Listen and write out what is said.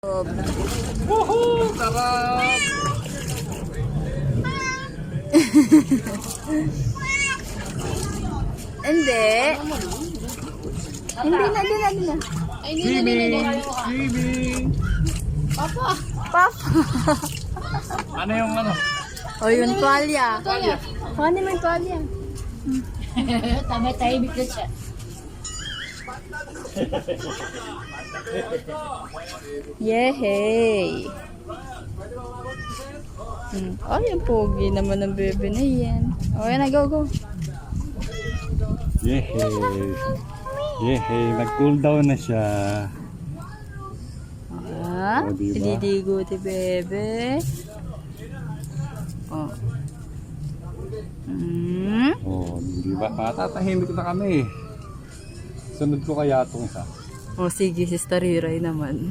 Woohoo! Sarap! Hindi. Hindi na. Swimming! Papa. Ano yung ano? O yun, tuwalya. Ano may tuwalya? Tama tayo bigla siya. Yehey! Ay, ang pogi naman ng bebe na yan. Okay na, go. Yehey, nag-cool down na siya. Ah, Oh, diba? diligo ti bebe. Oh. Oh, di ba? Matatahimik na kami. Sunod ko kaya itong isa. Oh, sige, Sister Hiray naman.